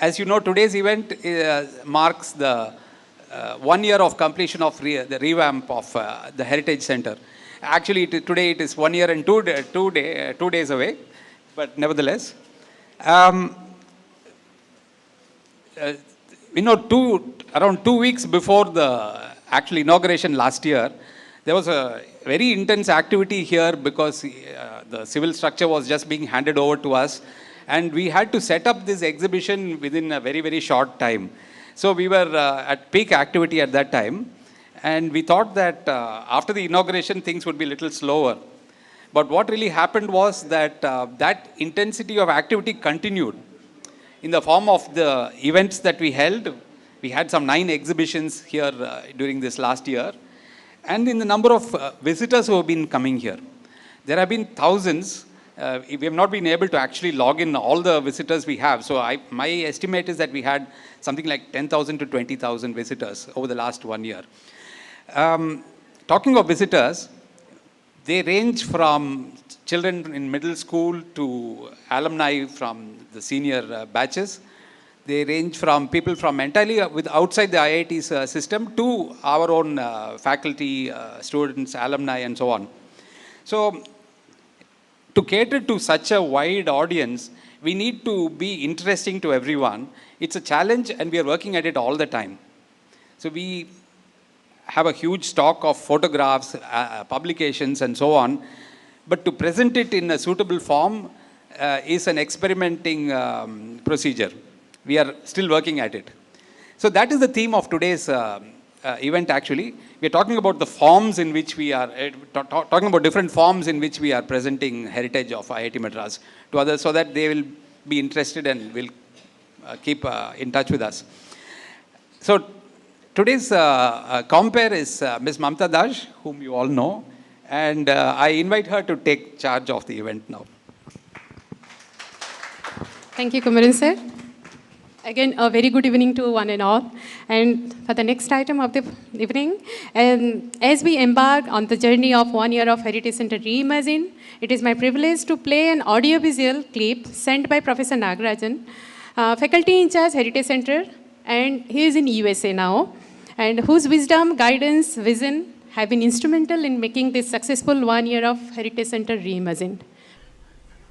As you know, today's event marks the 1 year of completion of the revamp of the Heritage Centre. Actually, today it is 1 year and 2 days away, but nevertheless. Around 2 weeks before the actual inauguration last year, there was a very intense activity here because the civil structure was just being handed over to us, and we had to set up this exhibition within a very, very short time. So we were at peak activity at that time, and we thought that after the inauguration things would be a little slower. But what really happened was that that intensity of activity continued in the form of the events that we held. We had some 9 exhibitions here during this last year, and in the number of visitors who have been coming here. There have been thousands. We have not been able to actually log in all the visitors we have. So my estimate is that we had something like 10,000 to 20,000 visitors over the last 1 year. Talking of visitors, they range from children in middle school to alumni from the senior batches. They range from people from entirely outside the IIT's system to our own faculty, students, alumni, and so on. So, to cater to such a wide audience, we need to be interesting to everyone. It's a challenge, and we are working at it all the time. So, we have a huge stock of photographs, publications, and so on. But to present it in a suitable form is an experimenting procedure. We are still working at it. So that is the theme of today's event actually. We are talking about the forms in which we are, talking about different forms in which we are presenting heritage of IIT Madras to others so that they will be interested and will keep in touch with us. So today's compere is Ms. Mamta Daj, whom you all know, and I invite her to take charge of the event now. Thank you, Kumaran sir. Again, a very good evening to one and all. And for the next item of the evening, as we embark on the journey of 1 year of Heritage Centre Reimagined, it is my privilege to play an audiovisual clip sent by Professor Nagarajan, faculty in charge Heritage Centre, and he is in USA now, and whose wisdom, guidance, vision have been instrumental in making this successful 1 year of Heritage Centre Reimagined.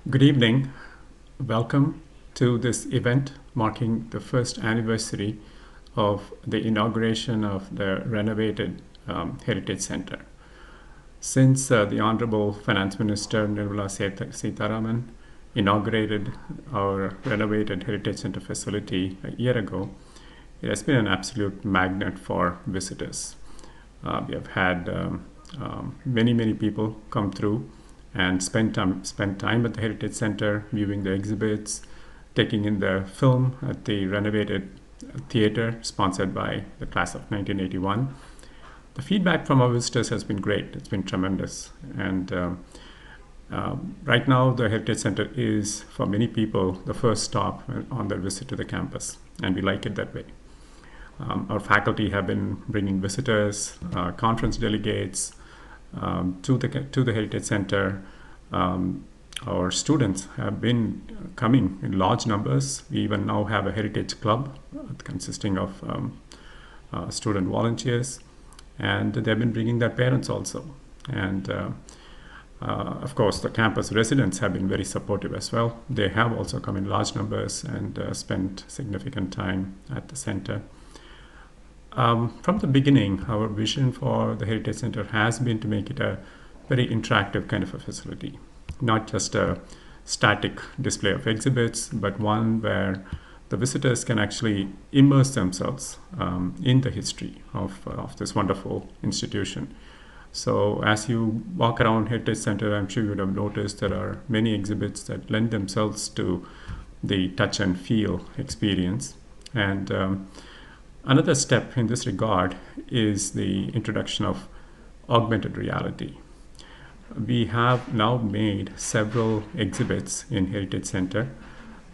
Good evening. Welcome to this event marking the first anniversary of the inauguration of the renovated Heritage Centre. Since the Honorable Finance Minister Nirmala Sitharaman inaugurated our renovated Heritage Centre facility a year ago, it has been an absolute magnet for visitors. We have had many people come through and spend time at the Heritage Centre, viewing the exhibits, taking in the film at the renovated theatre sponsored by the class of 1981. The feedback from our visitors has been great. It's been tremendous. And right now, the Heritage Centre is, for many people, the first stop on their visit to the campus. And we like it that way. Our faculty have been bringing visitors, conference delegates to the Heritage Centre. Our students have been coming in large numbers. We even now have a heritage club consisting of student volunteers, and they've been bringing their parents also. And of course, the campus residents have been very supportive as well. They have also come in large numbers and spent significant time at the center. From the beginning, our vision for the Heritage Centre has been to make it a very interactive kind of a facility. Not just a static display of exhibits, but one where the visitors can actually immerse themselves in the history of this wonderful institution. So as you walk around Heritage Centre, I'm sure you would have noticed there are many exhibits that lend themselves to the touch and feel experience. And another step in this regard is the introduction of augmented reality. We have now made several exhibits in Heritage Centre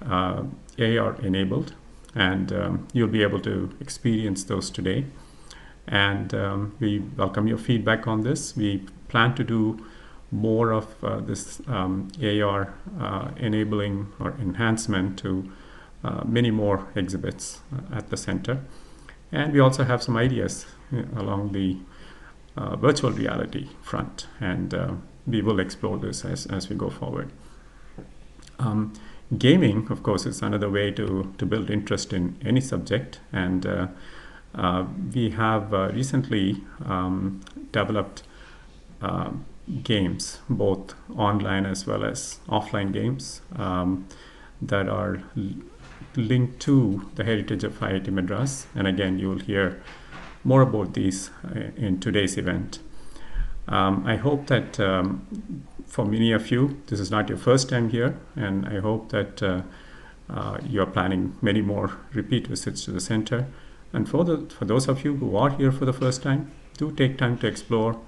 AR enabled, and you'll be able to experience those today. And we welcome your feedback on this. We plan to do more of this AR enabling or enhancement to many more exhibits at the center. And we also have some ideas along the virtual reality front, and we will explore this as we go forward. Gaming, of course, is another way to build interest in any subject, and we have recently developed games, both online as well as offline games, that are linked to the heritage of IIT Madras. And again, you will hear more about these in today's event. I hope that for many of you, this is not your first time here, and I hope that you are planning many more repeat visits to the center. And for those of you who are here for the first time, do take time to explore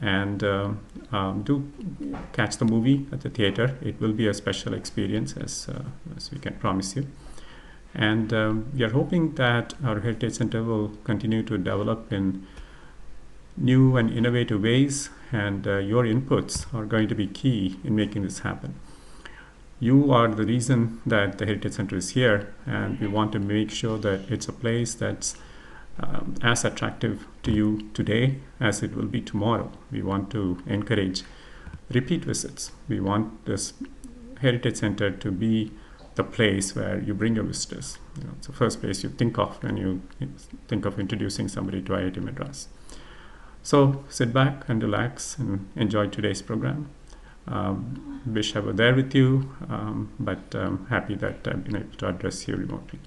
and do catch the movie at the theater. It will be a special experience, as we can promise you. And we are hoping that our Heritage Center will continue to develop in new and innovative ways, and your inputs are going to be key in making this happen. You are the reason that the Heritage Center is here, and we want to make sure that it's a place that's as attractive to you today as it will be tomorrow. We want to encourage repeat visits. We want this Heritage Center to be the place where you bring your visitors. It's the first place you think of when you think of introducing somebody to IIT Madras. So sit back and relax and enjoy today's program. Wish I were there with you, but happy that I've been able to address you remotely.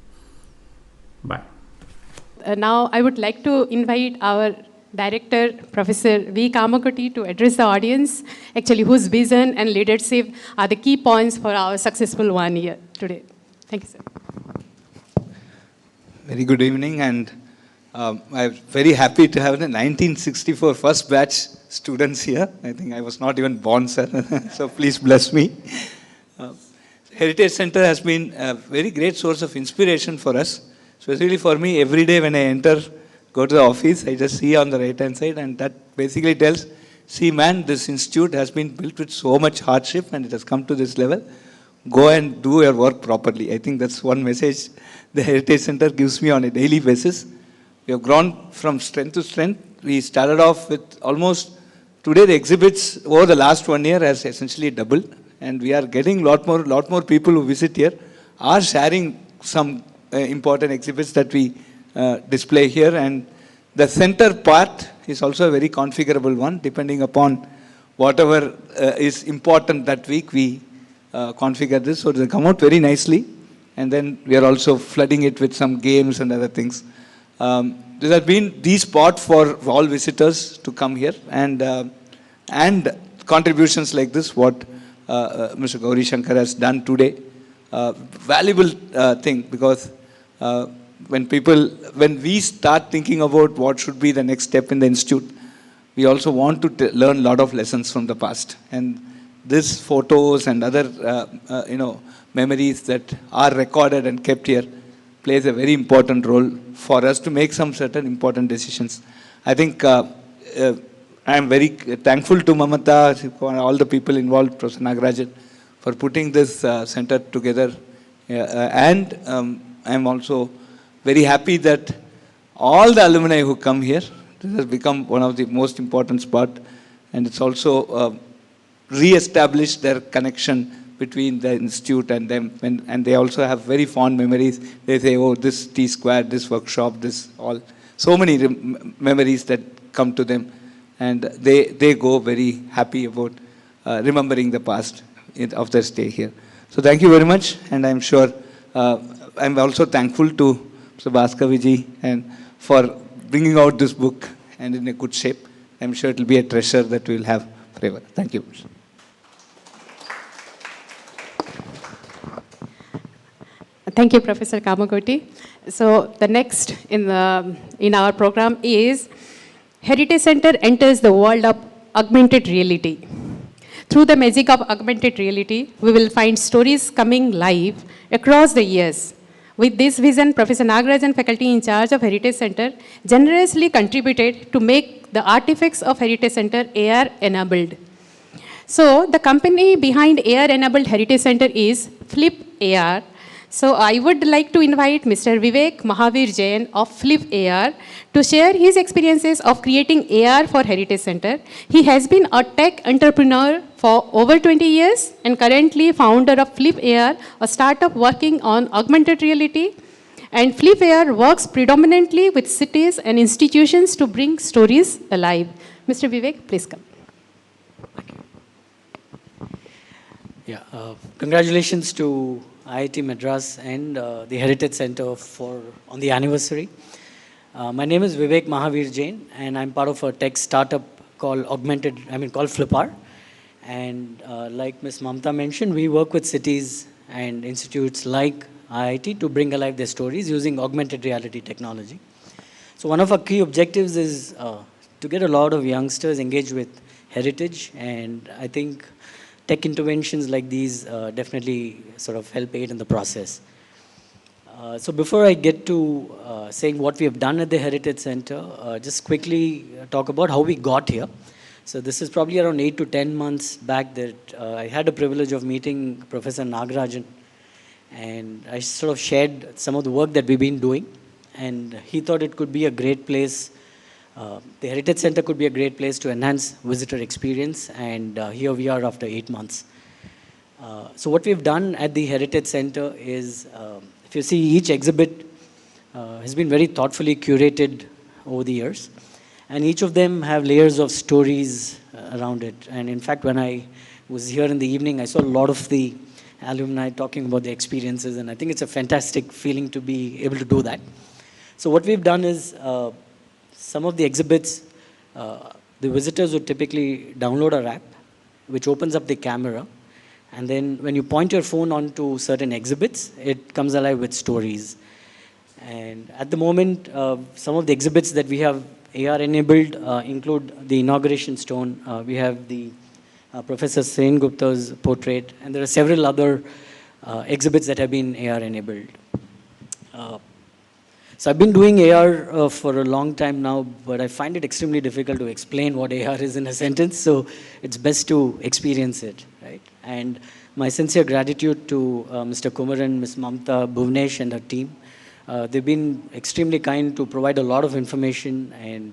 Bye. Now I would like to invite our Director, Professor V. Kamakoti, to address the audience, actually whose vision and leadership are the key points for our successful 1 year today. Thank you, sir. Very good evening, and I'm very happy to have the 1964 first batch students here. I think I was not even born, sir, so please bless me. Heritage Center has been a very great source of inspiration for us, especially for me. Every day when I go to the office, I just see on the right-hand side, and that basically tells, see man, this institute has been built with so much hardship and it has come to this level. Go and do your work properly. I think that's one message the Heritage Center gives me on a daily basis. We have grown from strength to strength. We started off with almost, today the exhibits over the last 1 year has essentially doubled, and we are getting lot more people who visit here are sharing some important exhibits that we display here, and the center part is also a very configurable one. Depending upon whatever is important that week, we configure this so they come out very nicely, and then we are also flooding it with some games and other things. There has been the spot for all visitors to come here, and contributions like this, what Mr. Gourishankar has done today, valuable thing, because when we start thinking about what should be the next step in the institute, we also want to learn a lot of lessons from the past. And these photos and other memories that are recorded and kept here plays a very important role for us to make some certain important decisions. I think I am very thankful to Mamata, all the people involved, Prof. Nagarajan, for putting this center together. And I am also very happy that all the alumni who come here, this has become one of the most important spots, and it's also re-established their connection between the institute and them, and they also have very fond memories. They say, oh, this T-square, this workshop, this all, so many memories that come to them, and they go very happy about remembering the past of their stay here. So thank you very much, and I'm sure I'm also thankful to Mr. Bhaskaviji and for bringing out this book and in a good shape. I'm sure it will be a treasure that we'll have forever. Thank you. Thank you, Professor Kamakoti. So the next in our program is Heritage Center enters the world of augmented reality. Through the magic of augmented reality, we will find stories coming live across the years. With this vision, Professor Nagarajan, faculty in charge of Heritage Center, generously contributed to make the artifacts of Heritage Center AR-enabled. So the company behind AR-enabled Heritage Center is Flipp AR. So I would like to invite Mr. Vivek Mahaveer Jain of Flipp AR to share his experiences of creating AR for Heritage Center. He has been a tech entrepreneur for over 20 years and currently founder of Flipp AR, a startup working on augmented reality. And Flipp AR works predominantly with cities and institutions to bring stories alive. Mr. Vivek, please come. Yeah, congratulations to IIT Madras and the Heritage Centre on the anniversary. My name is Vivek Mahaveer Jain, and I'm part of a tech startup called called Flipp. And like Ms. Mamta mentioned, we work with cities and institutes like IIT to bring alive their stories using augmented reality technology. So one of our key objectives is to get a lot of youngsters engaged with heritage, and I think tech interventions like these definitely sort of help aid in the process. So before I get to saying what we have done at the Heritage Centre, just quickly talk about how we got here. So this is probably around 8 to 10 months back that I had the privilege of meeting Professor Nagarajan, and I sort of shared some of the work that we've been doing, and he thought it could be a great place. The Heritage Centre could be a great place to enhance visitor experience, and here we are after 8 months. So what we've done at the Heritage Centre is, if you see, each exhibit has been very thoughtfully curated over the years, and each of them have layers of stories around it. And in fact, when I was here in the evening, I saw a lot of the alumni talking about their experiences, and I think it's a fantastic feeling to be able to do that. So what we've done is, some of the exhibits, the visitors would typically download our app, which opens up the camera, and then when you point your phone onto certain exhibits, it comes alive with stories. And at the moment, some of the exhibits that we have AR enabled include the inauguration stone. We have the Professor Sen Gupta's portrait, and there are several other exhibits that have been AR enabled. So I've been doing AR for a long time now, but I find it extremely difficult to explain what AR is in a sentence, so it's best to experience it, right? And my sincere gratitude to Mr. Kumaran, Ms. Mamta, Bhuvnesh and her team. They've been extremely kind to provide a lot of information and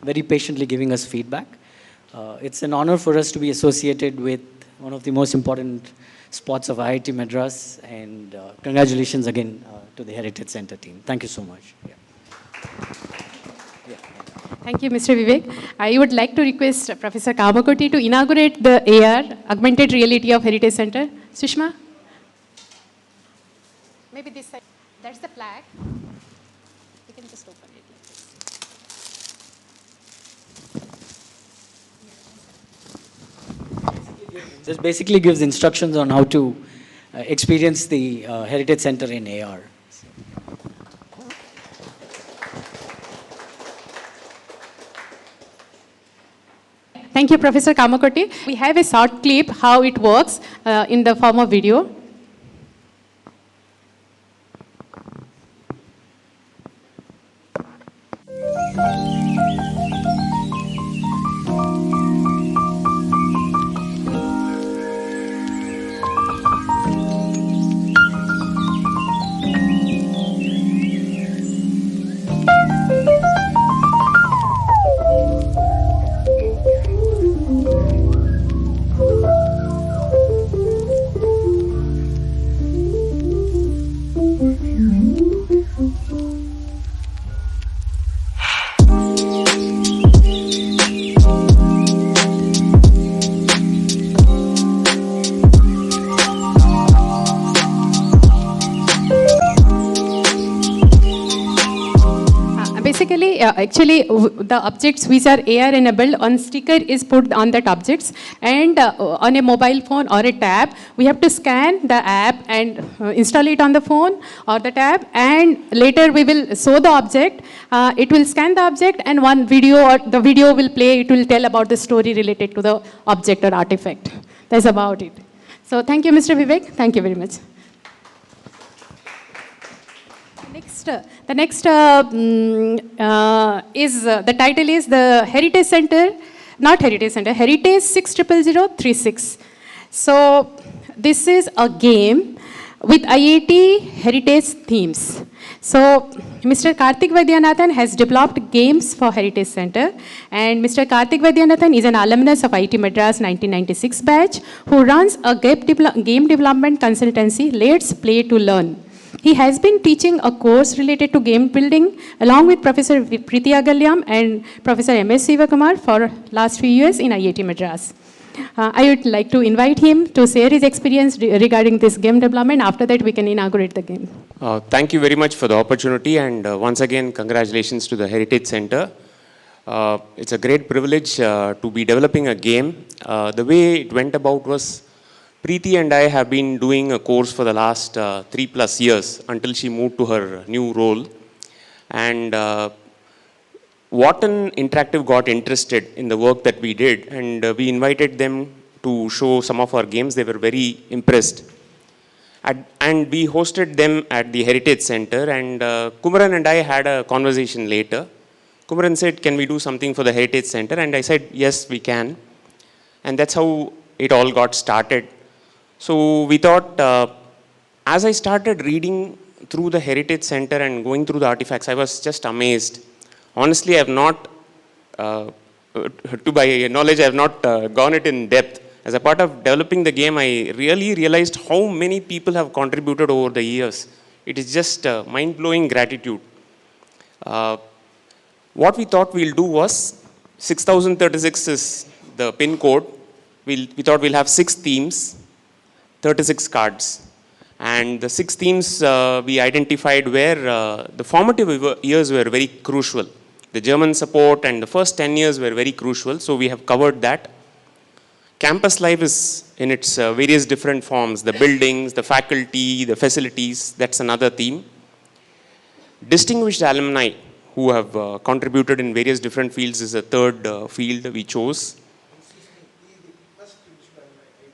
very patiently giving us feedback. It's an honor for us to be associated with one of the most important spots of IIT Madras, and congratulations again to the Heritage Centre team. Thank you so much. Yeah. Thank you, Mr. Vivek. I would like to request Professor Kamakoti to inaugurate the AR, Augmented Reality of Heritage Centre. Sushma? Maybe this side. That's the flag. You can just open it like this. This basically gives instructions on how to experience the Heritage Centre in AR. Thank you, Professor Kamakoti. We have a short clip how it works in the form of video. Actually, the objects which are AR enabled, on sticker is put on that objects, and on a mobile phone or a tab, we have to scan the app and install it on the phone or the tab, and later we will show the object. It will scan the object, and one video or the video will play. It will tell about the story related to the object or artifact. That's about it. So thank you, Mr. Vivek. Thank you very much. The next the title is the Heritage Centre, not Heritage Centre, Heritage 600036. So this is a game with IIT heritage themes. So, Mr. Kartic Vaidyanathan has developed games for Heritage Center, and Mr. Kartic Vaidyanathan is an alumnus of IIT Madras 1996 batch who runs a game development consultancy, LetsPlayToLearn. He has been teaching a course related to game building along with Professor Preeti Agalyam and Professor M.S. Sivakumar for last few years in IIT Madras. I would like to invite him to share his experience regarding this game development. After that, we can inaugurate the game. Thank you very much for the opportunity, and once again, congratulations to the Heritage Center. It's a great privilege to be developing a game. The way it went about was, Preeti and I have been doing a course for the last 3+ years until she moved to her new role. And Wharton Interactive got interested in the work that we did, and we invited them to show some of our games. They were very impressed. And we hosted them at the Heritage Center, and Kumaran and I had a conversation later. Kumaran said, "Can we do something for the Heritage Center?" And I said, "Yes, we can." And that's how it all got started. So we thought, as I started reading through the Heritage Center and going through the artifacts, I was just amazed. Honestly, I have not, to my knowledge, I have not gone it in depth. As a part of developing the game, I really realized how many people have contributed over the years. It is just mind-blowing gratitude. What we thought we'll do was, 6036 is the pin code. We thought we'll have 6 themes, 36 cards. And the 6 themes we identified where the formative years were very crucial. The German support and the first 10 years were very crucial, so we have covered that. Campus life is in its various different forms, the buildings, the faculty, the facilities, that's another theme. Distinguished alumni who have contributed in various different fields is a third field we chose.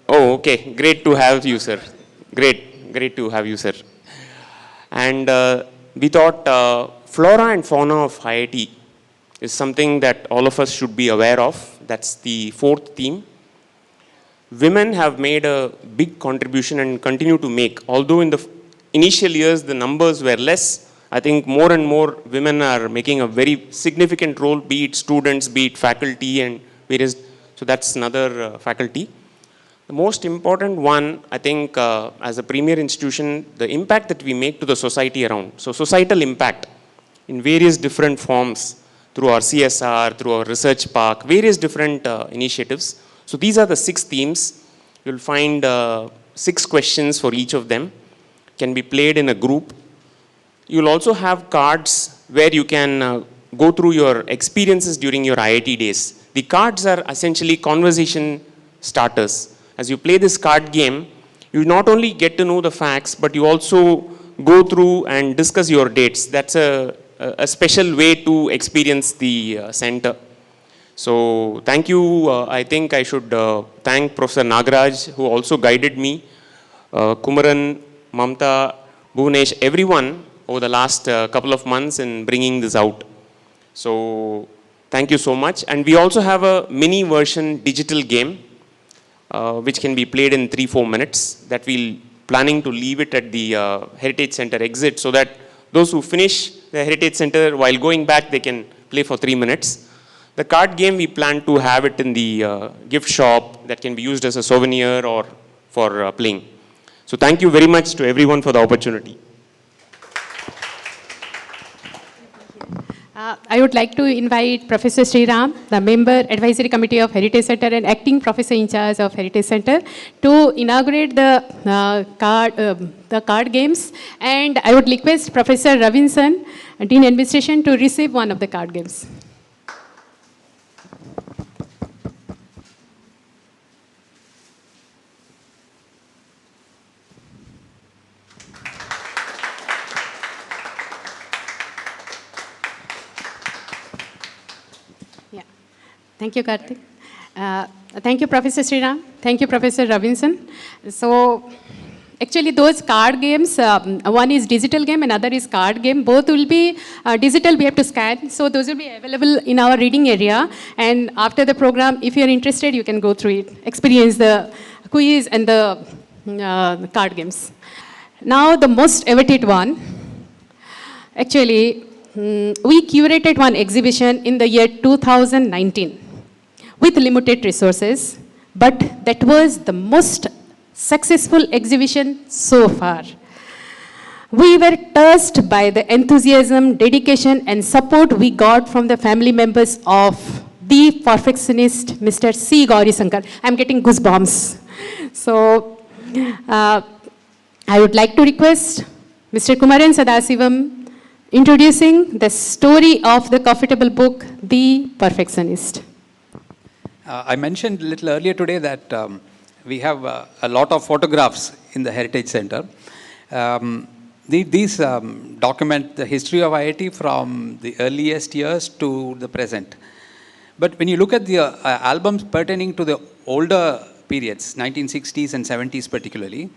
Oh, okay, great to have you, sir. Great to have you, sir. And we thought flora and fauna of IIT is something that all of us should be aware of. That's the 4th theme. Women have made a big contribution and continue to make. Although in the initial years the numbers were less, I think more and more women are making a very significant role, be it students, be it faculty and various. So that's another faculty. The most important one, I think, as a premier institution, the impact that we make to the society around. So societal impact in various different forms through our CSR, through our research park, various different initiatives. So these are the 6 themes. You'll find 6 questions for each of them. Can be played in a group. You'll also have cards where you can go through your experiences during your IIT days. The cards are essentially conversation starters. As you play this card game, you not only get to know the facts, but you also go through and discuss your dates. That's a special way to experience the center. So thank you. I think I should thank Professor Nagaraj, who also guided me, Kumaran, Mamta, Bhunesh, everyone over the last couple of months in bringing this out. So thank you so much. And we also have a mini version digital game, which can be played in 3-4 minutes, that we'll planning to leave it at the Heritage Center exit, so that those who finish the Heritage Center while going back, they can play for 3 minutes. The card game, we plan to have it in the gift shop that can be used as a souvenir or for playing. So thank you very much to everyone for the opportunity. I would like to invite Professor Sriram, the member advisory committee of Heritage Center and acting professor in charge of Heritage Center, to inaugurate the card games. And I would request Professor Robinson, Dean Administration, to receive one of the card games. Thank you, Kartik. Thank you, Professor Sriram. Thank you, Professor Robinson. So, actually, those card games, one is digital game, another is card game. Both will be digital, we have to scan. So, those will be available in our reading area. And after the program, if you are interested, you can go through it, experience the quiz and the card games. Now the most awaited one. Actually, we curated one exhibition in the year 2019 with limited resources, but that was the most successful exhibition so far. We were touched by the enthusiasm, dedication, and support we got from the family members of the perfectionist, Mr. C. Gourishankar. I'm getting goosebumps. So, I would like to request Mr. Kumaran Sadasivam introducing the story of the profitable book, The Perfectionist. I mentioned a little earlier today that we have a lot of photographs in the Heritage Center. These document the history of IIT from the earliest years to the present. But when you look at the albums pertaining to the older periods, 1960s and 70s particularly,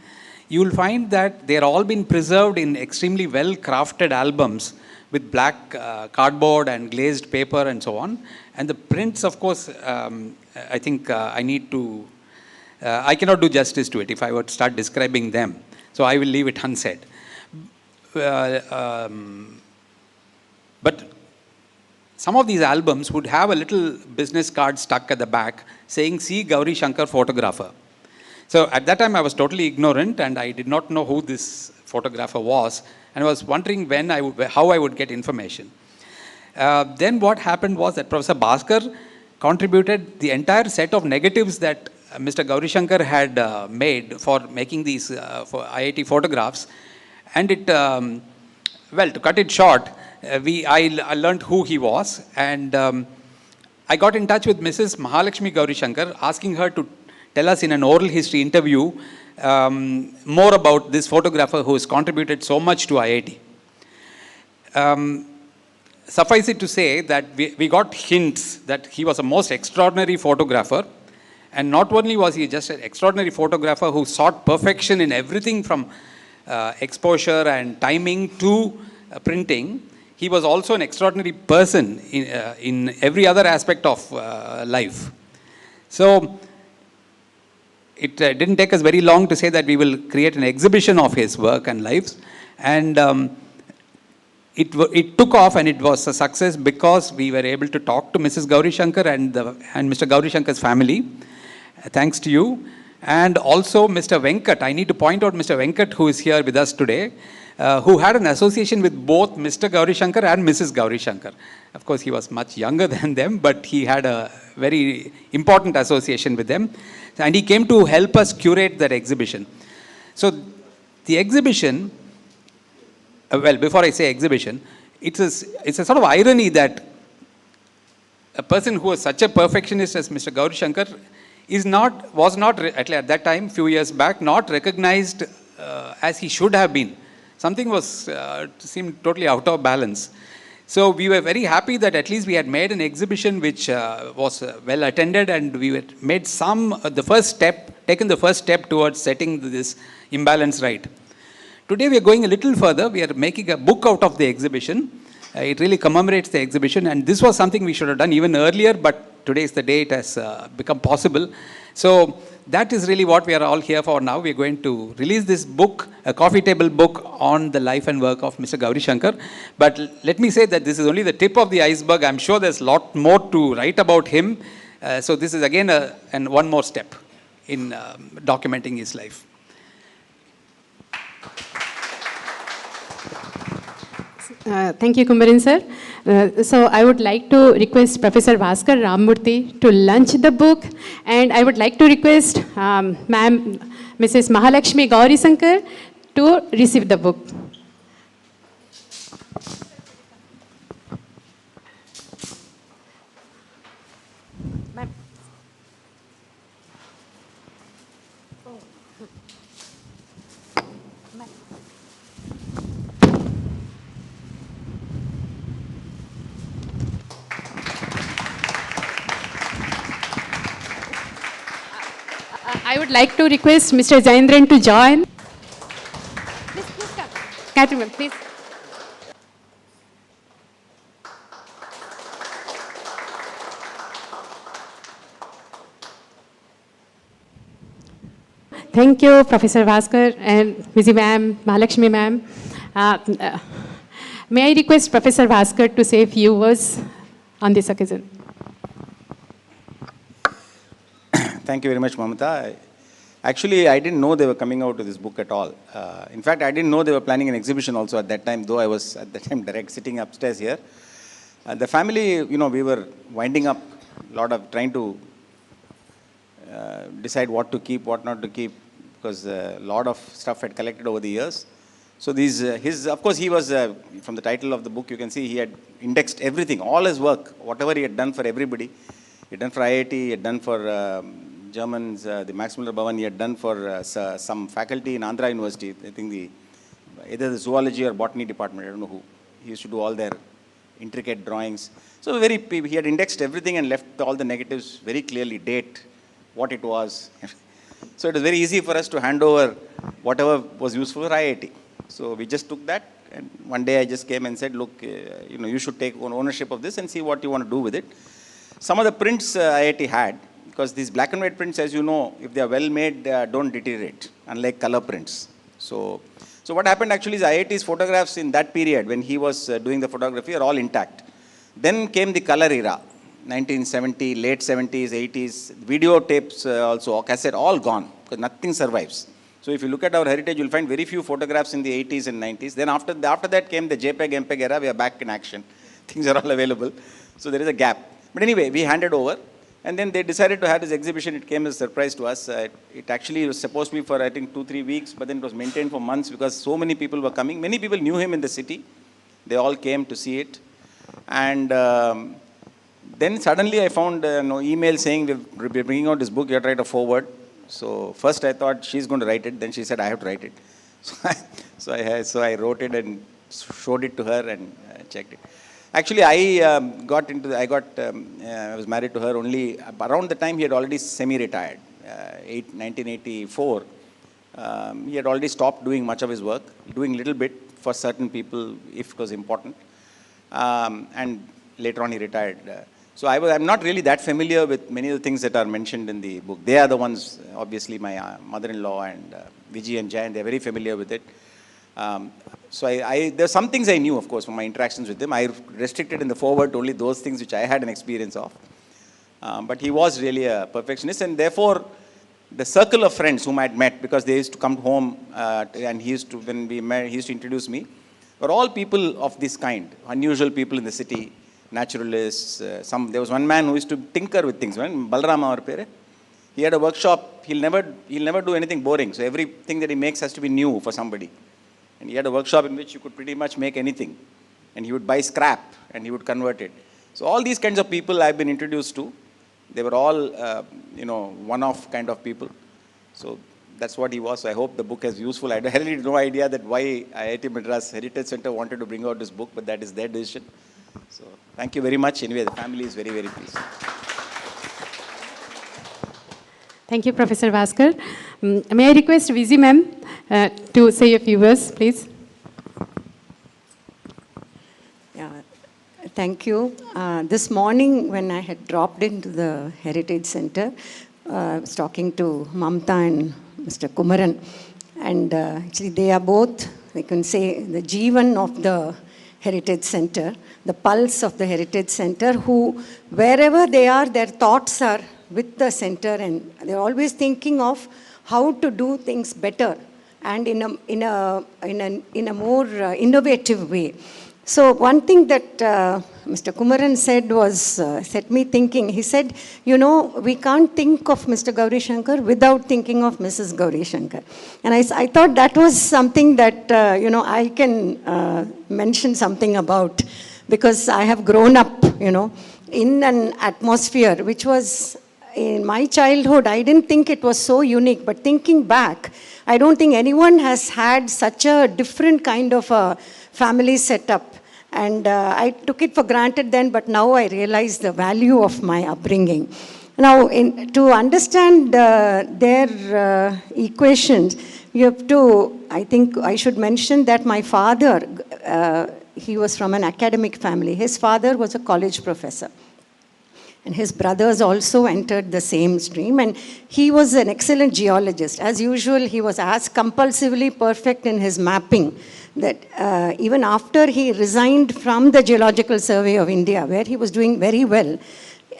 you will find that they are all been preserved in extremely well-crafted albums with black cardboard and glazed paper and so on. And the prints, of course, I think I cannot do justice to it if I were to start describing them. So I will leave it unsaid. But some of these albums would have a little business card stuck at the back saying, "See Gourishankar photographer." So at that time I was totally ignorant and I did not know who this photographer was, and I was wondering how I would get information. Then what happened was that Professor Bhaskar contributed the entire set of negatives that Mr. Gourishankar had made for making these for IIT photographs. And it, well, to cut it short, I learned who he was, and I got in touch with Mrs. Mahalakshmi Gourishankar, asking her to tell us in an oral history interview more about this photographer who has contributed so much to IIT. Suffice it to say that we got hints that he was a most extraordinary photographer, and not only was he just an extraordinary photographer who sought perfection in everything from exposure and timing to printing, he was also an extraordinary person in every other aspect of life. So it didn't take us very long to say that we will create an exhibition of his work and lives, and it took off, and it was a success because we were able to talk to Mrs. Gourishankar and Mr. Gourishankar's family. Thanks to you. And also Mr. Venkat. I need to point out Mr. Venkat, who is here with us today, who had an association with both Mr. Gourishankar and Mrs. Gourishankar. Of course, he was much younger than them, but he had a very important association with them. And he came to help us curate that exhibition. So the exhibition, well, before I say exhibition, it's a sort of irony that a person who was such a perfectionist as Mr. Gourishankar was not at that time, few years back, not recognized as he should have been. Something seemed totally out of balance. So we were very happy that at least we had made an exhibition which was well attended, and we had made taken the first step towards setting this imbalance right. Today we are going a little further. We are making a book out of the exhibition. It really commemorates the exhibition, and this was something we should have done even earlier, but today is the day it has become possible. So that is really what we are all here for now. We are going to release this book, a coffee table book on the life and work of Mr. Gourishankar. But let me say that this is only the tip of the iceberg. I'm sure there's a lot more to write about him. So this is again one more step in documenting his life. Thank you, Kumaran sir. So I would like to request Professor Bhaskar Ramurthy to launch the book, and I would like to request Ma'am Mrs. Mahalakshmi Gourishankar to receive the book. I would like to request Mr. Jain to join. Please come. Kathy ma'am, please. Thank you, Professor Bhaskar and Viji ma'am, Mahalakshmi ma'am. May I request Professor Bhaskar to say a few words on this occasion? Thank you very much, Mamata. Actually, I didn't know they were coming out with this book at all. In fact, I didn't know they were planning an exhibition also at that time, though I was at that time direct sitting upstairs here. The family, we were winding up a lot of trying to decide what to keep, what not to keep, because a lot of stuff had collected over the years. So of course, he was, from the title of the book, you can see he had indexed everything, all his work, whatever he had done for everybody. He had done for IIT, he had done for Germans, the Max Muller Bhavan, he had done for some faculty in Andhra University, I think either the zoology or botany department, I don't know who. He used to do all their intricate drawings. So he had indexed everything and left all the negatives very clearly, date, what it was. So it was very easy for us to hand over whatever was useful for IIT. So we just took that, and one day I just came and said, look, you should take ownership of this and see what you want to do with it. Some of the prints IIT had, because these black and white prints, as you know, if they are well made, don't deteriorate, unlike color prints. So what happened actually is IIT's photographs in that period, when he was doing the photography, are all intact. Then came the color era, 1970, late 70s, 80s, video tapes also, cassette, all gone, because nothing survives. So if you look at our heritage, you'll find very few photographs in the 80s and 90s. Then after that came the JPEG, MPEG era, we are back in action. Things are all available. So there is a gap. But anyway, we handed over. And then they decided to have this exhibition. It came as a surprise to us. It actually was supposed to be for, I think, 2-3 weeks, but then it was maintained for months because so many people were coming. Many people knew him in the city. They all came to see it. And then suddenly I found an email saying, we're bringing out this book, you have to write a foreword. So first I thought she's going to write it. Then she said, I have to write it. So I wrote it and showed it to her and checked it. Actually, I was married to her only around the time he had already semi-retired, 1984. He had already stopped doing much of his work, doing little bit for certain people if it was important. And later on he retired. So I'm not really that familiar with many of the things that are mentioned in the book. They are the ones, obviously my mother-in-law and Viji and Jain, they're very familiar with it. So there are some things I knew, of course, from my interactions with him. I restricted in the foreword to only those things which I had an experience of. But he was really a perfectionist, and therefore the circle of friends whom I had met, because they used to come home and when we met, he used to introduce me, were all people of this kind, unusual people in the city, naturalists. There was one man who used to tinker with things. Balarama or Pere. He had a workshop. He'll never do anything boring. So everything that he makes has to be new for somebody. And he had a workshop in which you could pretty much make anything. And he would buy scrap and he would convert it. So all these kinds of people I've been introduced to. They were all, one-off kind of people. So that's what he was. So I hope the book is useful. I had really no idea that why IIT Madras Heritage Centre wanted to bring out this book, but that is their decision. So thank you very much. Anyway, the family is very, very pleased. Thank you, Professor Bhaskar. May I request Viji ma'am to say a few words, please? Yeah, thank you. This morning, when I had dropped into the Heritage Centre, I was talking to Mamta and Mr. Kumaran, and actually they are both, we can say, the Jeevan of the Heritage Centre, the pulse of the Heritage Centre, who, wherever they are, their thoughts are with the centre, and they're always thinking of how to do things better and in a more innovative way. So one thing that Mr. Kumaran said set me thinking. He said, we can't think of Mr. Gourishankar without thinking of Mrs. Gourishankar. And I thought that was something that, I can mention something about, because I have grown up, in an atmosphere which was, in my childhood, I didn't think it was so unique, but thinking back, I don't think anyone has had such a different kind of a family setup. And I took it for granted then, but now I realize the value of my upbringing. Now, to understand their equations, you have to, I think I should mention that my father, he was from an academic family. His father was a college professor. And his brothers also entered the same stream. And he was an excellent geologist. As usual, he was as compulsively perfect in his mapping that even after he resigned from the Geological Survey of India, where he was doing very well,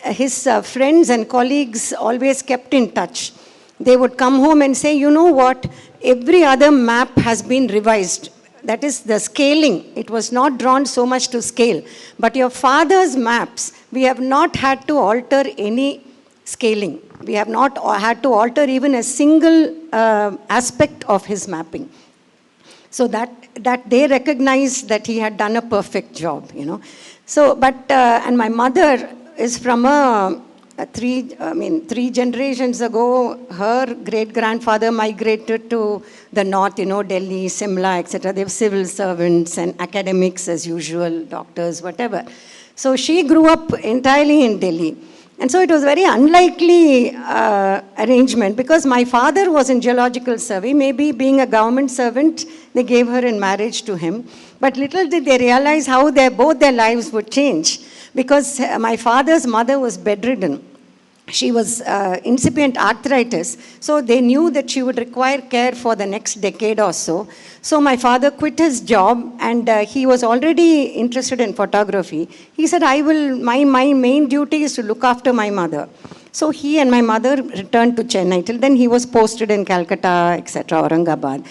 his friends and colleagues always kept in touch. They would come home and say, you know what, every other map has been revised. That is the scaling. It was not drawn so much to scale. But your father's maps, we have not had to alter any scaling. We have not had to alter even a single aspect of his mapping. So that they recognized that he had done a perfect job, you know. So, but, and my mother is from three generations ago, her great-grandfather migrated to the north, you know, Delhi, Simla, etc. They were civil servants and academics as usual, doctors, whatever. So she grew up entirely in Delhi. And so it was very unlikely arrangement because my father was in geological survey. Maybe being a government servant, they gave her in marriage to him. But little did they realize how both their lives would change. Because my father's mother was bedridden. She was incipient arthritis. So they knew that she would require care for the next decade or so. So my father quit his job and he was already interested in photography. He said, my main duty is to look after my mother. So he and my mother returned to Chennai. Till then he was posted in Calcutta, etc., Aurangabad.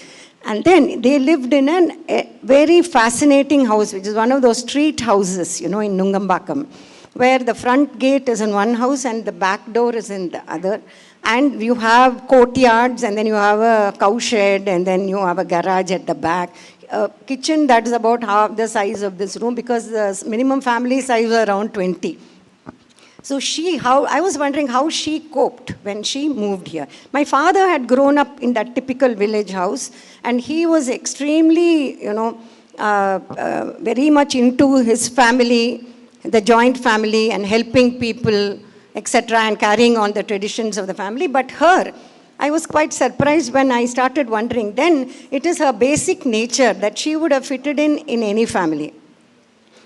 And then they lived in a very fascinating house, which is one of those street houses, you know, in Nungambakam, where the front gate is in one house and the back door is in the other. And you have courtyards, and then you have a cow shed, and then you have a garage at the back. A kitchen that is about half the size of this room, because the minimum family size was around 20. So I was wondering how she coped when she moved here. My father had grown up in that typical village house, and he was extremely, you know, very much into his family, the joint family, and helping people, etc., and carrying on the traditions of the family. But her, I was quite surprised when I started wondering. Then it is her basic nature that she would have fitted in any family.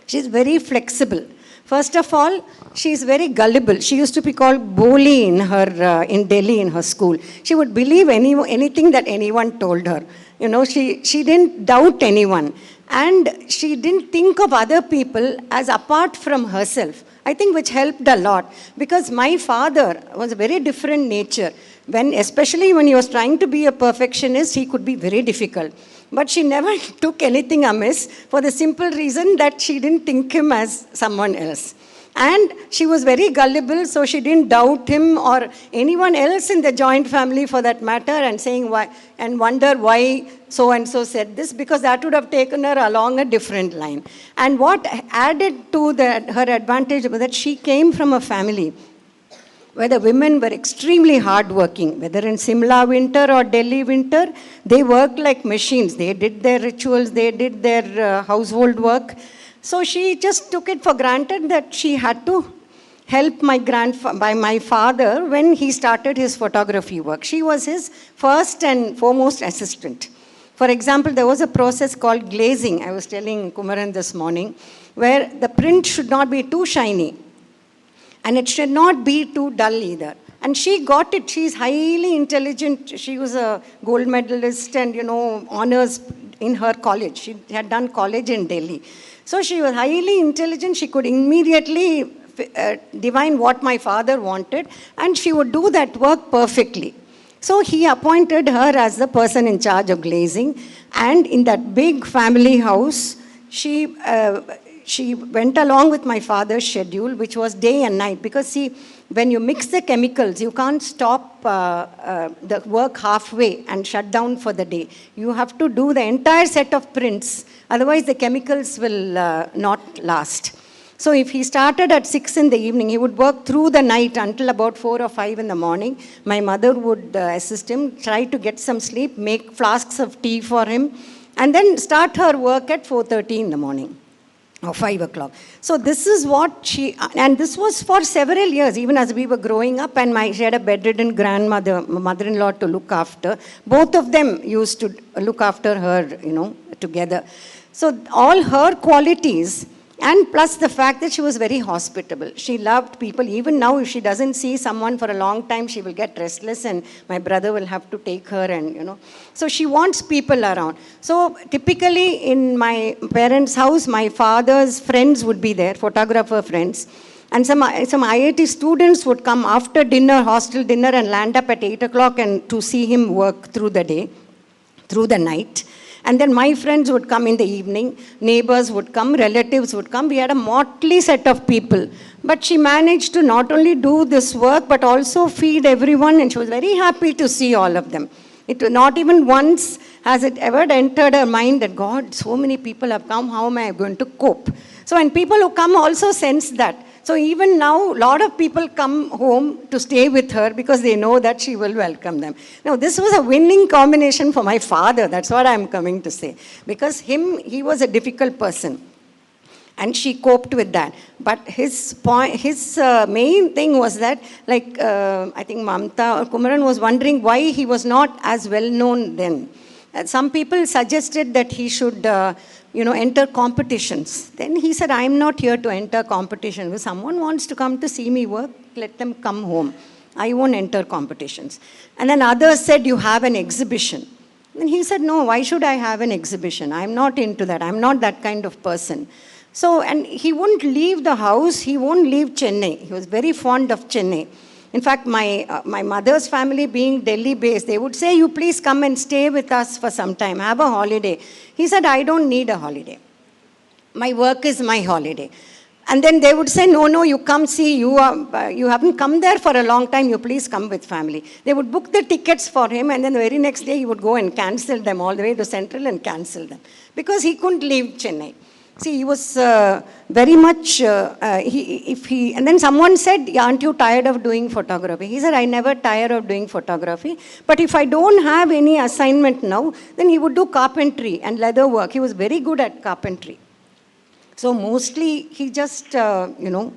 She's very flexible. First of all, she's very gullible. She used to be called Boli in Delhi in her school. She would believe anything that anyone told her. You know, she didn't doubt anyone. And she didn't think of other people as apart from herself. I think which helped a lot. Because my father was a very different nature. Especially when he was trying to be a perfectionist, he could be very difficult. But she never took anything amiss for the simple reason that she didn't think him as someone else. And she was very gullible, so she didn't doubt him or anyone else in the joint family for that matter, and saying why and wonder why so-and-so said this, because that would have taken her along a different line. And what added to her advantage was that she came from a family where the women were extremely hardworking, whether in Simla winter or Delhi winter, they worked like machines. They did their rituals, they did their household work. So she just took it for granted that she had to help my father when he started his photography work. She was his first and foremost assistant. For example, there was a process called glazing, I was telling Kumaran this morning, where the print should not be too shiny. And it should not be too dull either. And she got it. She's highly intelligent. She was a gold medalist and, you know, honors in her college. She had done college in Delhi. So she was highly intelligent. She could immediately divine what my father wanted, and she would do that work perfectly. So he appointed her as the person in charge of glazing. And in that big family house, she went along with my father's schedule, which was day and night. Because see, when you mix the chemicals, you can't stop the work halfway and shut down for the day. You have to do the entire set of prints. Otherwise, the chemicals will not last. So if he started at 6 in the evening, he would work through the night until about 4 or 5 in the morning. My mother would assist him, try to get some sleep, make flasks of tea for him, and then start her work at 4:30 in the morning. Or 5 o'clock. So this is what and this was for several years, even as we were growing up, and she had a bedridden mother-in-law to look after. Both of them used to look after her, you know, together. So all her qualities And plus the fact that she was very hospitable. She loved people. Even now, if she doesn't see someone for a long time, she will get restless and my brother will have to take her and, you know. So she wants people around. So typically in my parents' house, my father's friends would be there, photographer friends. And some IIT students would come after dinner, hostel dinner, and land up at 8 o'clock and to see him work through the day, through the night. And then my friends would come in the evening, neighbors would come, relatives would come. We had a motley set of people. But she managed to not only do this work, but also feed everyone, and she was very happy to see all of them. Not even once has it ever entered her mind that, God, so many people have come, how am I going to cope? So, and people who come also sense that. So even now, a lot of people come home to stay with her because they know that she will welcome them. Now, this was a winning combination for my father. That's what I'm coming to say. Because he was a difficult person. And she coped with that. But his main thing was that, like, I think Mamta or Kumaran was wondering why he was not as well known then. Some people suggested that he should enter competitions. Then he said, I'm not here to enter competition. If someone wants to come to see me work, let them come home. I won't enter competitions. And then others said, you have an exhibition. And he said, no, why should I have an exhibition? I'm not into that. I'm not that kind of person. So, and he wouldn't leave the house. He won't leave Chennai. He was very fond of Chennai. In fact, my mother's family being Delhi-based, they would say, you please come and stay with us for some time, have a holiday. He said, I don't need a holiday. My work is my holiday. And then they would say, no, you come see, you haven't come there for a long time, you please come with family. They would book the tickets for him, and then the very next day he would go and cancel them all the way to Central and cancel them. Because he couldn't leave Chennai. See, he was very much, and then someone said, aren't you tired of doing photography? He said, I never tire of doing photography. But if I don't have any assignment now, then he would do carpentry and leather work. He was very good at carpentry. So mostly he just,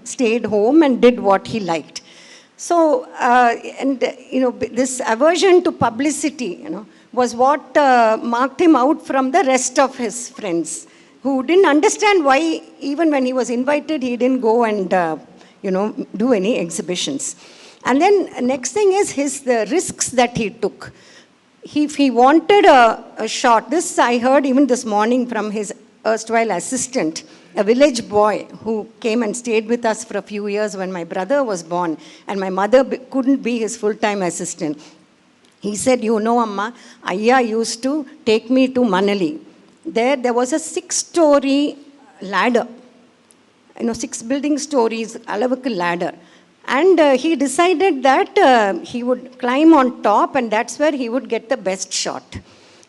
stayed home and did what he liked. So, this aversion to publicity, was what marked him out from the rest of his friends, who didn't understand why, even when he was invited, he didn't go and, do any exhibitions. And then next thing is the risks that he took. If he wanted a shot, this I heard even this morning from his erstwhile assistant, a village boy who came and stayed with us for a few years when my brother was born, and my mother couldn't be his full-time assistant. He said, Amma, Ayya used to take me to Manali. There was a 6-story ladder, 6 building stories, alavukku ladder. And he decided that he would climb on top, and that's where he would get the best shot.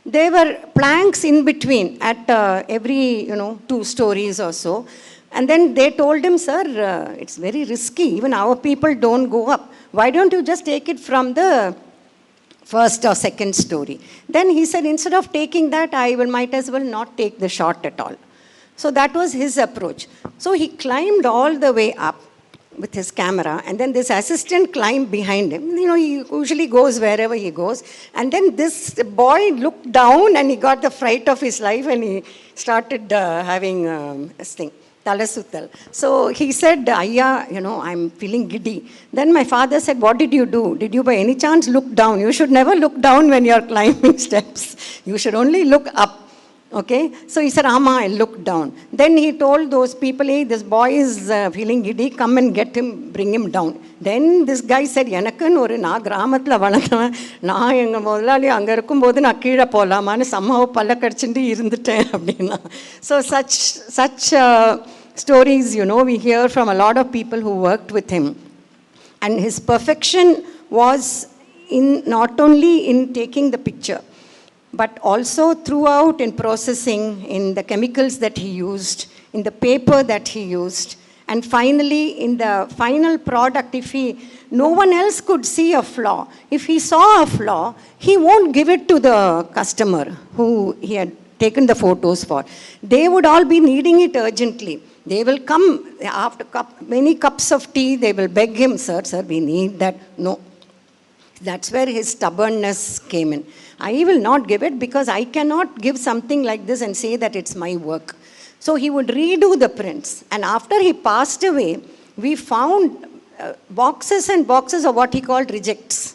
There were planks in between at every, 2 stories or so. And then they told him, sir, it's very risky. Even our people don't go up. Why don't you just take it from the first or second story? Then he said, instead of taking that, I might as well not take the shot at all. So that was his approach. So he climbed all the way up with his camera, and then this assistant climbed behind him. He usually goes wherever he goes. And then this boy looked down and he got the fright of his life, and he started having this thing, Talasuttal. So he said, Ayya, I'm feeling giddy. Then my father said, what did you do? Did you by any chance look down? You should never look down when you're climbing steps. You should only look up. Okay, so he said, Amma, I looked down. Then he told those people, hey, this boy is feeling giddy, come and get him, bring him down. Then this guy said, Yanakkan oru na gramathla valandavan, na enga modalali anga irukkumbodhu na keela polamaanu somehow palla kadichindi irunditen appadina. So such stories, we hear from a lot of people who worked with him. And his perfection was not only in taking the picture, but also throughout in processing, in the chemicals that he used, in the paper that he used, and finally in the final product. No one else could see a flaw. If he saw a flaw, he won't give it to the customer who he had taken the photos for. They would all be needing it urgently. They will come after many cups of tea, they will beg him, sir, we need that. No. That's where his stubbornness came in. I will not give it because I cannot give something like this and say that it's my work. So he would redo the prints. And after he passed away, we found boxes and boxes of what he called rejects.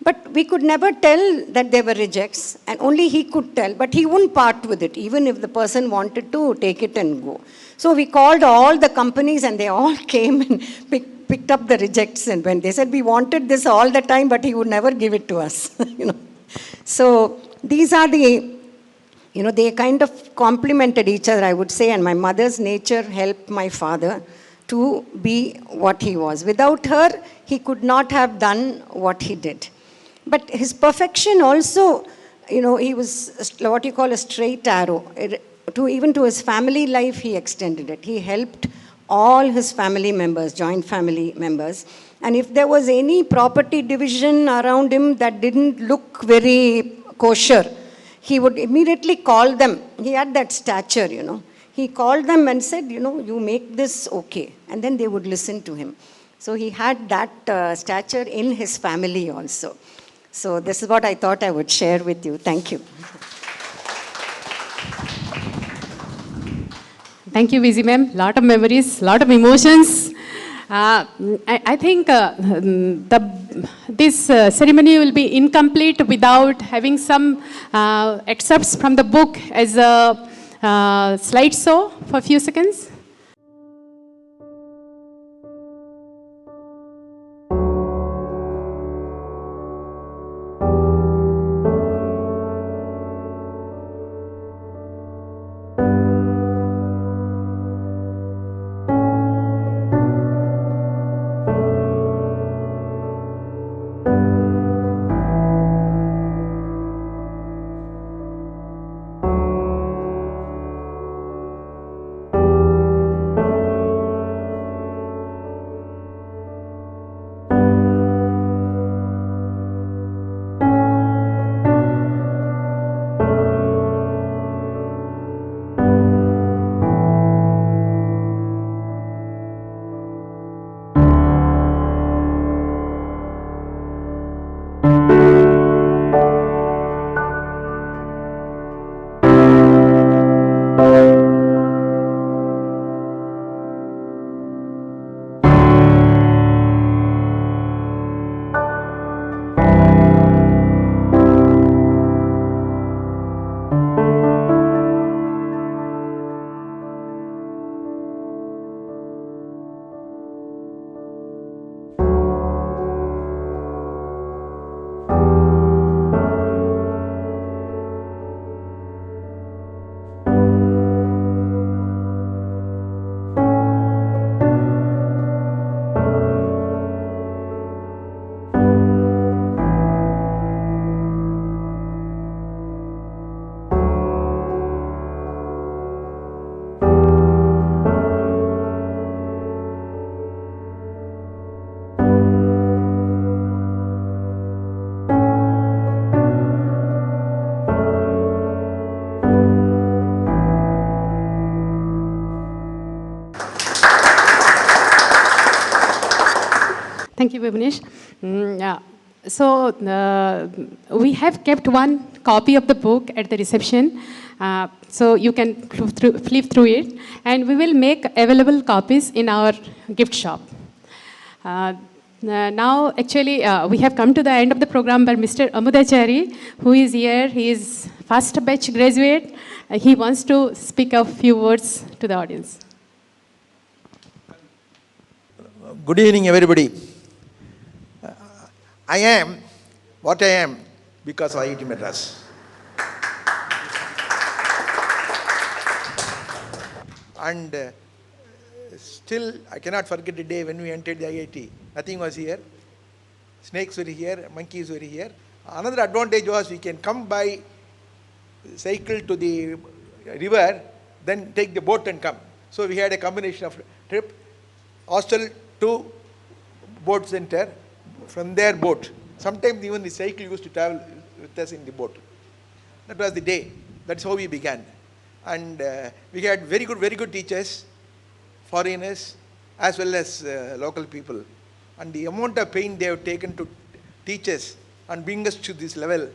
But we could never tell that they were rejects, and only he could tell. But he wouldn't part with it, even if the person wanted to take it and go. So we called all the companies, and they all came and picked up the rejects and went. They said, we wanted this all the time, but he would never give it to us. So these are the, they kind of complemented each other, I would say. And my mother's nature helped my father to be what he was. Without her, he could not have done what he did. But his perfection also, he was what you call a straight arrow. Even to his family life, he extended it. He helped all his family members, joint family members. And if there was any property division around him that didn't look very kosher, he would immediately call them. He had that stature, He called them and said, you make this okay. And then they would listen to him. So he had that stature in his family also. So this is what I thought I would share with you. Thank you. Thank you, Vizzy ma'am. Lot of memories, lot of emotions. I think this ceremony will be incomplete without having some excerpts from the book as a slideshow for a few seconds. Thank you, Vibhunesh. Yeah. So we have kept one copy of the book at the reception. So you can flip through it. And we will make available copies in our gift shop. Now, actually, we have come to the end of the program by Mr. Amudachari, who is here. He is first batch graduate. He wants to speak a few words to the audience. Good evening, everybody. I am what I am because of IIT Madras. And still, I cannot forget the day when we entered the IIT. Nothing was here. Snakes were here, monkeys were here. Another advantage was we can come by cycle to the river, then take the boat and come. So we had a combination of trip, hostel to boat center, from their boat. Sometimes even the cycle used to travel with us in the boat. That was the day. That's how we began. And we had very good teachers, foreigners, as well as local people. And the amount of pain they have taken to teach us and bring us to this level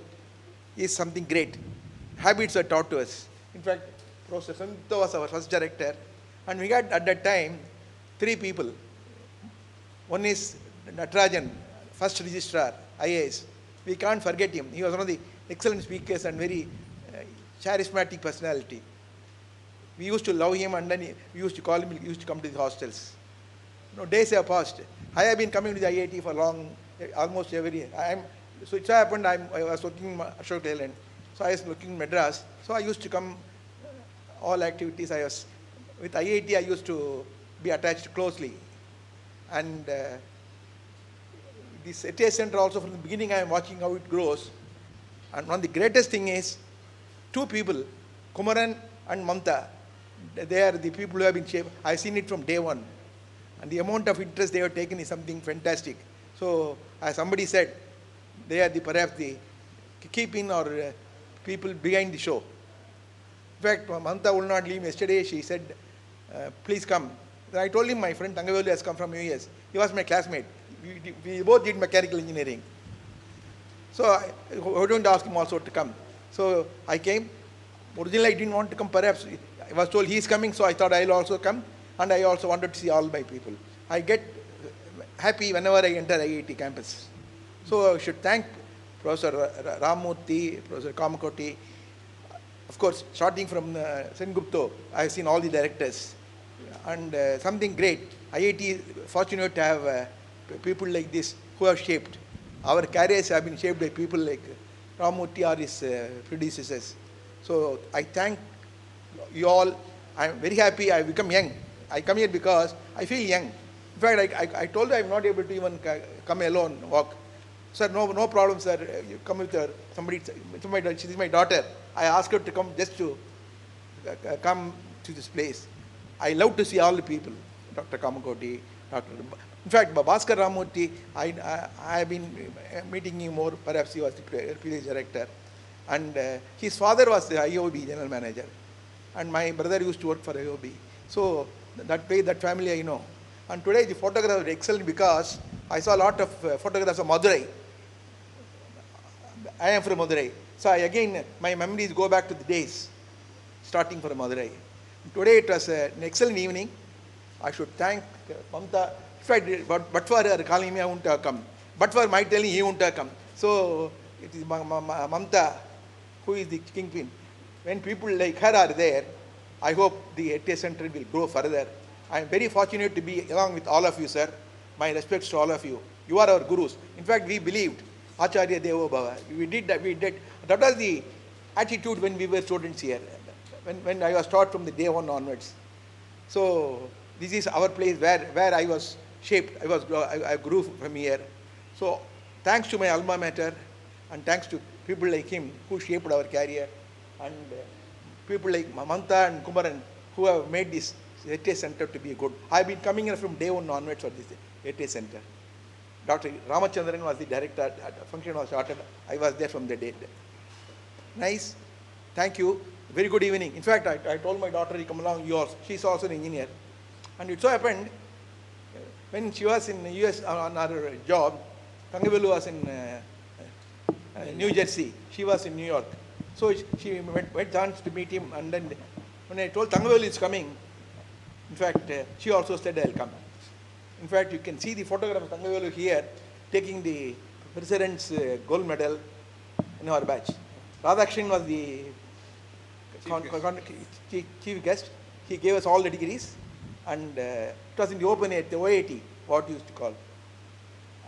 is something great. Habits are taught to us. In fact, Professor Sangupta was our first director. And we got at that time 3 people. One is Nagarajan, first registrar, IAS. We can't forget him. He was one of the excellent speakers and very charismatic personality. We used to love him, and then we used to call him, he used to come to the hostels. Days have passed. I have been coming to the IIT for long, almost every year. So it so happened I was working in Ashok Leyland. So I was working in Madras. So I used to come, all activities I was, with IIT I used to be attached closely. And this Heritage Center also from the beginning I am watching how it grows. And one of the greatest thing is, 2 people, Kumaran and Mamta, they are the people who have been shaped. I have seen it from day one. And the amount of interest they have taken is something fantastic. So, as somebody said, they are perhaps the keeping or people behind the show. In fact, Mamta will not leave. Yesterday she said, please come. Then I told him my friend Tangavelu has come from US. He was my classmate. We both did mechanical engineering. So I don't ask him also to come. So I came. Originally I didn't want to come, perhaps. I was told he is coming, so I thought I will also come. And I also wanted to see all my people. I get happy whenever I enter IIT campus. So I should thank Professor Ramurthy, Professor Kamakoti. Of course, starting from Sengupta, I have seen all the directors. And something great. IIT is fortunate to have people like this who have shaped. Our careers have been shaped by people like Ramurthy or his predecessors. So I thank you all. I am very happy I become young. I come here because I feel young. In fact, I told her I am not able to even come alone, walk. Sir, no problem, sir. You come with her. She is my daughter. I asked her to come just to come to this place. I love to see all the people. Dr. Kamakoti, Dr. In fact, Bhaskar Ramurthy, I have been meeting him more. Perhaps he was the previous director. And his father was the IOB general manager. And my brother used to work for IOB. So that way, that family I know. And today the photographs are excellent because I saw a lot of photographs of Madurai. I am from Madurai. So again, my memories go back to the days, starting from Madurai. Today it was an excellent evening. I should thank Mamta. In fact, but for her calling me, I wouldn't have come. But for my telling, he wouldn't have come. So it is Mamta who is the kingpin. When people like her are there, I hope the Heritage Center will grow further. I am very fortunate to be along with all of you, sir. My respects to all of you. You are our gurus. In fact, we believed Acharya Devo Bhava. We did that. That was the attitude when we were students here. When I was taught from the day one onwards. So this is our place where I was shaped. I grew from here. So thanks to my alma mater and thanks to people like him who shaped our career and people like Mamta and Kumaran who have made this Heritage Center to be good. I have been coming here from day one onwards for this Heritage Center. Dr. Ramachandran was the director. The function was started. I was there from the day. Nice. Thank you. Very good evening. In fact, I told my daughter to come along yours. She's also an engineer. And it so happened, when she was in the US on her job, Tangavelu was in New Jersey. She was in New York. So she went chance to meet him. And then when I told Tangavelu is coming, in fact, she also said, I'll come. In fact, you can see the photograph of Tangavelu here taking the president's gold medal in our batch. Radhakrishnan was the chief guest. He gave us all the degrees. And it was in the open air, the OIT, what you used to call.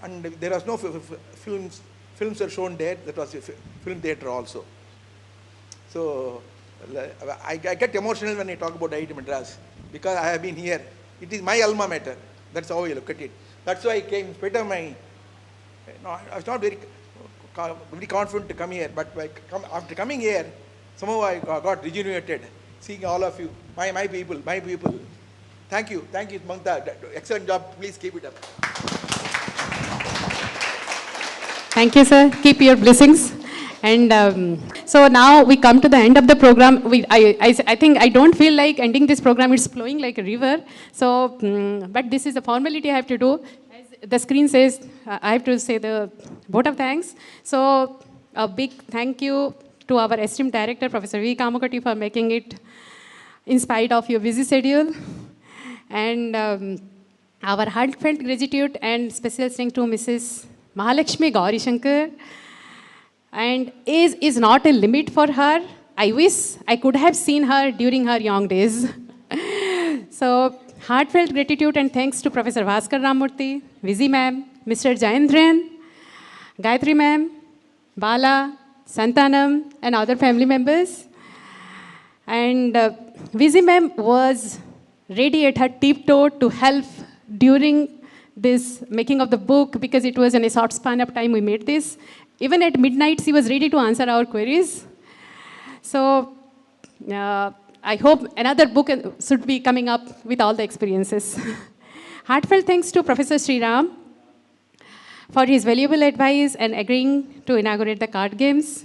And there was no films. Films are shown there. That was a film theatre also. So I get emotional when I talk about IIT Madras because I have been here. It is my alma mater. That's how I look at it. That's why I came. In spite of my, I was not very confident to come here. But after coming here, somehow I got rejuvenated. Seeing all of you, my people. Thank you, Mamta. Excellent job. Please keep it up. Thank you, sir. Keep your blessings. And so now we come to the end of the program. I think I don't feel like ending this program. It's flowing like a river. So, but this is a formality I have to do. As the screen says, I have to say the vote of thanks. So a big thank you to our esteemed director, Professor V. Kamakoti, for making it in spite of your busy schedule. And our heartfelt gratitude and special thanks to Mrs. Mahalakshmi Gourishankar. And age is not a limit for her. I wish I could have seen her during her young days. So, heartfelt gratitude and thanks to Professor Bhaskar Ramurthy, Vizi ma'am, Mr. Jayendran, Gayatri ma'am, Bala, Santanam, and other family members. And Vizi ma'am was ready at her tiptoe to help during this making of the book, because it was in a short span of time we made this. Even at midnight, she was ready to answer our queries. So I hope another book should be coming up with all the experiences. Heartfelt thanks to Professor Sriram for his valuable advice and agreeing to inaugurate the card games.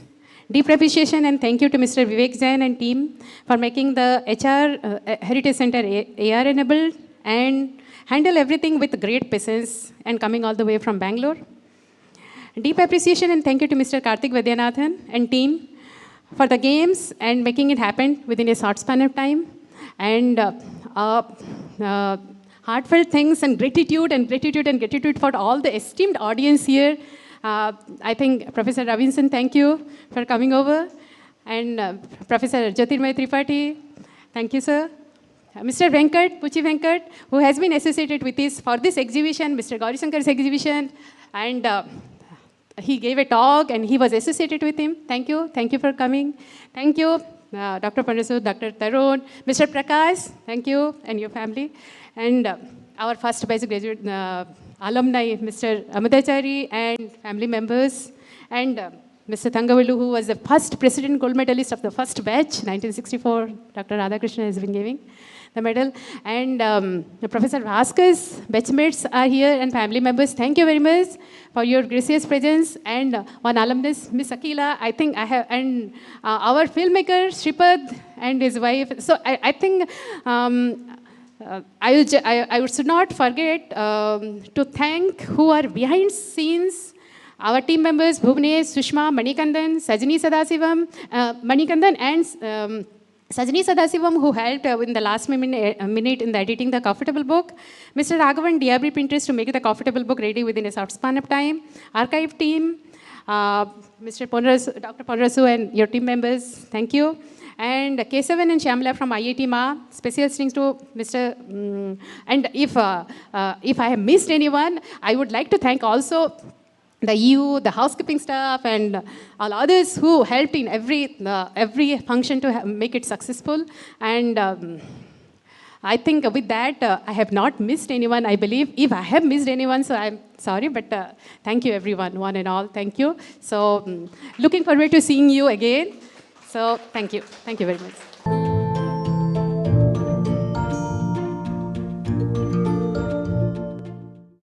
Deep appreciation and thank you to Mr. Vivek Jain and team for making the HR Heritage Center AR enabled and handle everything with great patience and coming all the way from Bangalore. Deep appreciation and thank you to Mr. Kartic Vaidyanathan and team for the games and making it happen within a short span of time. And heartfelt thanks and gratitude for all the esteemed audience here. I think Professor Robinson, thank you for coming over. And Professor Jyotirmay Tripathi, thank you, sir. Mr. Venkat, Puchi Venkat, who has been associated with this for this exhibition, Mr. Gourishankar's exhibition, and he gave a talk and he was associated with him. Thank you for coming. Thank you, Dr. Pandasu, Dr. Tarun, Mr. Prakash, thank you, and your family. And our first batch graduate alumni, Mr. Amadachari, and family members, and Mr. Thangavalu, who was the first president gold medalist of the first batch, 1964, Dr. Radhakrishnan has been giving the medal. And Professor Bhaskar's batchmates are here and family members. Thank you very much for your gracious presence. And one alumnus, Miss Akila, I think I have, and our filmmaker, Shripad, and his wife. So I think I should not forget to thank who are behind scenes. Our team members, Bhuvnesh, Sushma, Manikandan, Sajani Sadasivam, Manikandan and Sajani Sadasivam, who helped in the last minute in the editing the comfortable book. Mr. Raghavan, DRB printers to make the comfortable book ready within a short span of time. Archive team, Mr. Ponrasu, Dr. Ponrasu and your team members, thank you. And Kesavan and Shyamala from IIT Ma, special thanks to Mr. And if I have missed anyone, I would like to thank also the EU, the housekeeping staff, and all others who helped in every function to make it successful. And I think with that, I have not missed anyone, I believe. If I have missed anyone, so I'm sorry, but thank you everyone, one and all, thank you. So looking forward to seeing you again. So thank you very much.